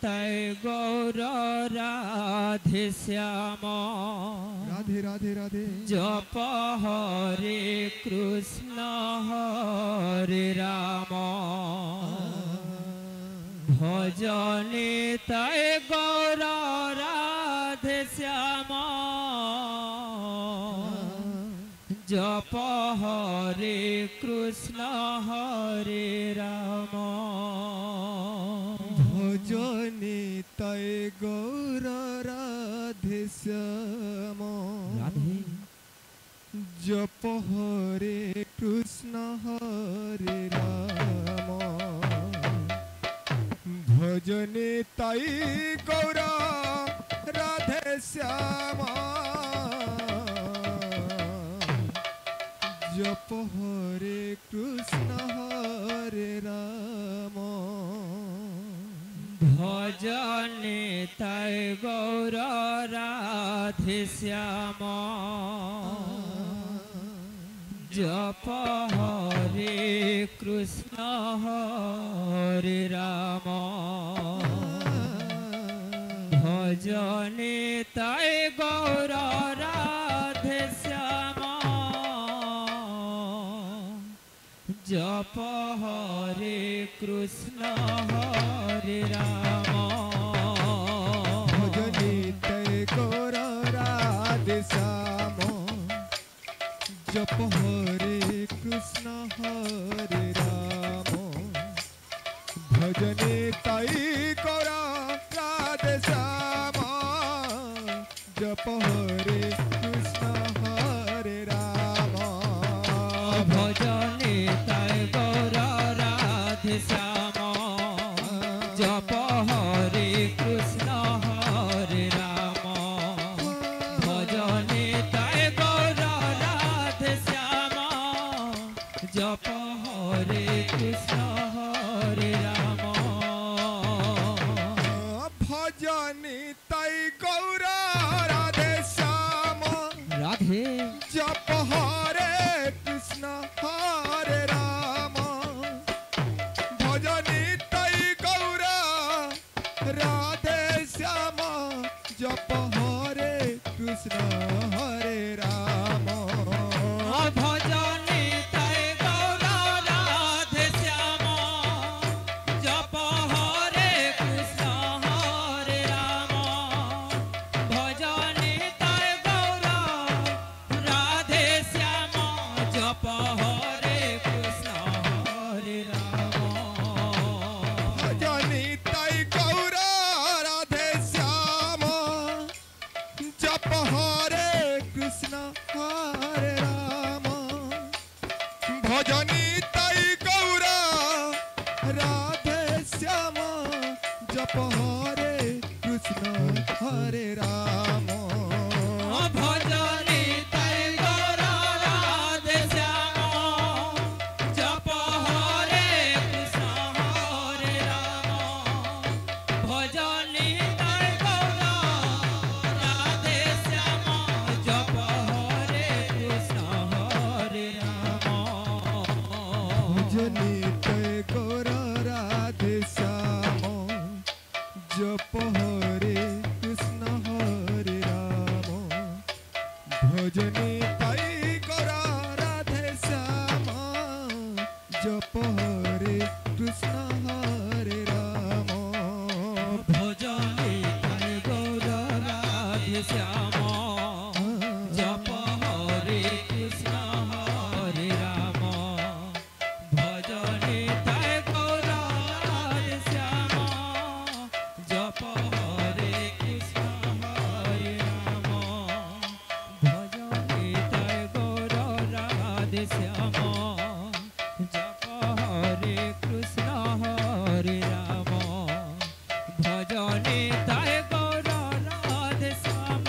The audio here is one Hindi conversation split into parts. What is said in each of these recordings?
তাই গৌর রাধে শ্যাম রাধে রাধে রাধে জপ হরে কৃষ্ণ হরে রাম ভজনে তাই গৌর রাধে শ্যাম জপ হরে কৃষ্ণ হরে রাম ভজনে তাই গৌর রাধে শ্যাম রাধে জপ হরে কৃষ্ণ হরে রাম ভজনে তাই গৌর রাধে শ্যাম জপ হরে কৃষ্ণ হরে রাম ভজনে তাই গৌর রাধে শ্যাম জপ হরে কৃষ্ণ হরে রাম ভজনে তাই গৌর রাধে শ্যাম জপ হরে কৃষ্ণ হরে রাম ভজনে তাই গৌর রাধে শ্যাম জপ হরে কৃষ্ণ হরে রাম ভজনে তাই গৌর রাধে শ্যাম জপ হরে কৃষ্ণ হরে রাম ভজনে তাই গৌর রাধে শ্যাম জপ হরে কৃষ্ণ হরে রাম ভজনে তাই গৌর রাধে শ্যাম জপ হরে কৃষ্ণ হরে রাম ভজনে তাই গৌর রাধে শ্যাম রাধে জপ হরে কৃষ্ণ হরে রাম ভজনে তাই গৌর রাধে শ্যাম জপ হরে কৃষ্ণ হরে রাম ভজনে তাই গৌর রাধে শ্যাম জপ হরে কৃষ্ণ হরে রাম ভজনে তাই গৌর রাধে শ্যাম জপ হরে কৃষ্ণ হরে রাম ভজনে তাই গৌর রাধে শ্যাম জপ হরে কৃষ্ণ হরে রাম ভজনে তাই গৌর রাধে শ্যাম জপ হরে কৃষ্ণ হরে রাম ভজনে তাই গৌর রাধে শ্যাম জপ হরে কৃষ্ণ হরে রাম ভজনে তাই গৌর রাধে শ্যাম জপ হরে কৃষ্ণ হরে রাম ভজনে তাই গৌর রাধে শ্যাম জপ হরে কৃষ্ণ হরে রাম ভজনে তাই গৌর রাধে শ্যাম জপ হরে কৃষ্ণ হরে রাম ভজনে তাই গৌর রাধে শ্যাম জপ হরে কৃষ্ণ হরে রাম ভজনে তাই গৌর রাধে শ্যাম জপ হরে কৃষ্ণ হরে রাম ভজনে তাই গৌর রাধে শ্যাম জপ হরে কৃষ্ণ হরে রাম ভজনে তাই গৌর রাধে শ্যাম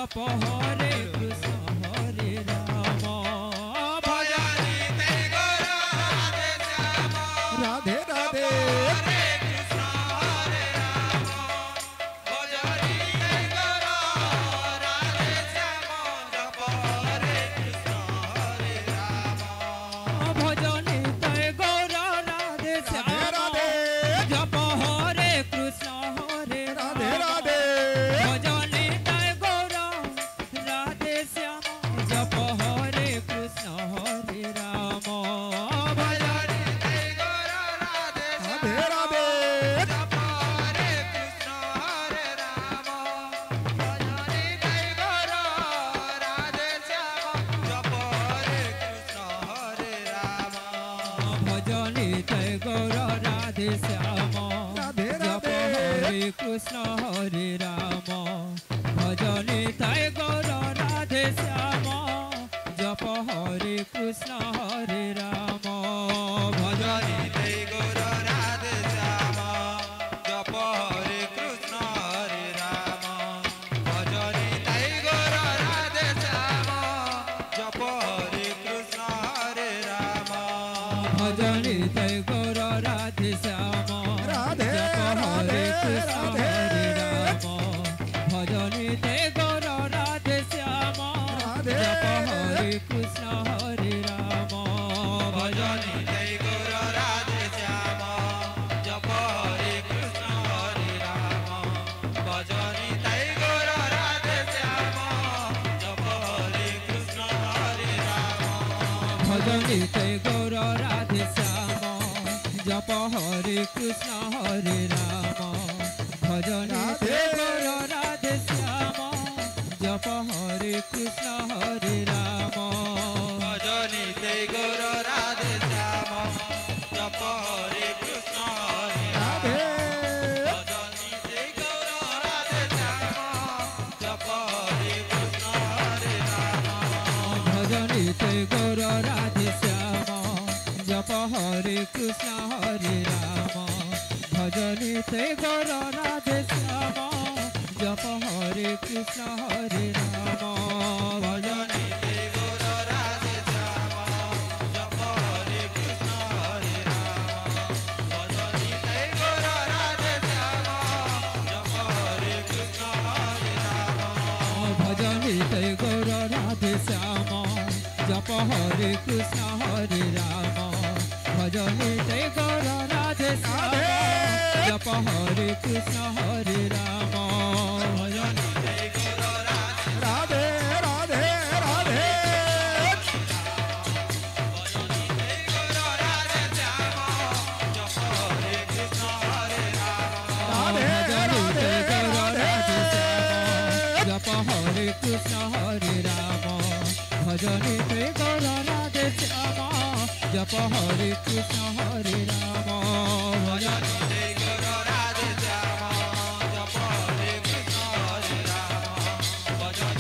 जप हरे कृष्ण हरे राम भजनिते गौर राधे श्याम राधे राधे हरे कृष्ण हरे राम भजनिते गौर राधे श्याम जप हरे कृष्ण हरे राम भजनिते गौर राधे श्याम राधे जप हरे कृष्ण हरे राधे राम राधे भजनिते गौर राधे श्याम जप हरे कृष्ण हरे राम भजनिते गौर राधे राधे श्याम राधे जप हरे कृष्ण हरे राम भजनिते गौर राधे श्याम जप हरे कृष्ण हरे राम भजनिते गौर राधे श्याम राधे जप राधे हरे कृष्ण हरे राम भजनिते गौर राधे श्याम जप हरे कृष्ण हरे राम भजनिते गौर राधे श्याम जप हरे कृष्ण हरे राम भजनिते गौर राधे श्याम जप हरे कृष्ण हरे राम भजनिते गौर राधे श्याम राधे जप हरे कृष्ण राधे हरे राम भजनिते गौर राधे श्याम राधे जप हरे कृष्ण हरे राम भजनिते गौर राधे श्याम जप हरे कृष्ण हरे राम भजनिते गौर राधे श्याम जप हरे कृष्ण हरे राम भजनिते गौर राधे श्याम जप हरे कृष्ण हरे राम भजनिते गौर राधे श्याम जप हरे कृष्ण हरे राम भजनिते गौर राधे श्याम जप हरे कृष्ण हरे राधे भजनिते गौर राधे श्याम जप हरे कृष्ण हरे राम भजनिते गौर राधे श्याम जप हरे कृष्ण हरे राम भजनिते गौर राधे श्याम जप हरे कृष्ण हरे राम भजनिते गौर राधे श्याम जप हरे कृष्ण हरे राम भजनिते गौर राधे श्याम जप हरे कृष्ण हरे राम भजनिते गौर राधे श्याम जप हरे कृष्ण हरे राम भजनिते गौर राधे श्याम जप हरे कृष्ण हरे राम भजनिते गौर राधे राधे राधे राधे भजनिते गौर राधे श्याम जप हरे कृष्ण हरे राम राधे भजनिते गौर राधे राधे श्याम जप हरे कृष्ण हरे राम भजनिते गौर राधे श्याम जप हरे कृष्ण हरे राम भजनिते गौर राधे श्याम जप हरे कृष्ण हरे राम भजनिते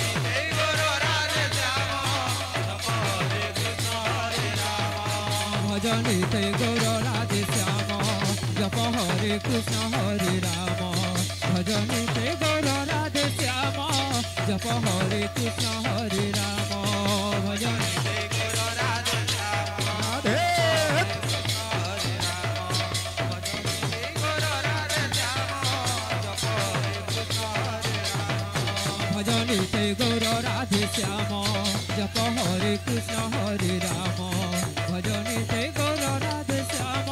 गौर राधे श्याम जप हरे कृष्ण हरे राम भजनिते गौर राधे श्याम जप हरे कृष्ण हरे राम भजनिते गौर राधे श्याम जप हरे कृष्ण हरे राम भजनिते गौर राधे श्याम राधे हरे राम भजनिते गौर राधे श्याम जप हरे कृष्ण हरे राम भजनिते गौर राधे श्याम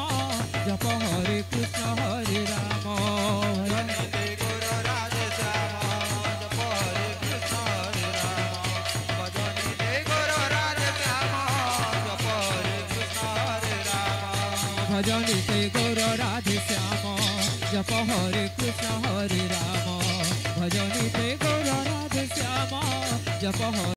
जप हरे कृष्ण हरे राम भजनिते गौर राधे श्याम जप हरे कृष्ण हरे राम भजनिते गौर राधे श्याम जप हरे कृष्ण हरे राम भजनिते गौर राधे श्याम जप हरे कृष्ण हरे राम भजनिते गौर राधे श्याम जप हरे कृष्ण हरे राम भजनिते गौर राधे श्याम जप हरे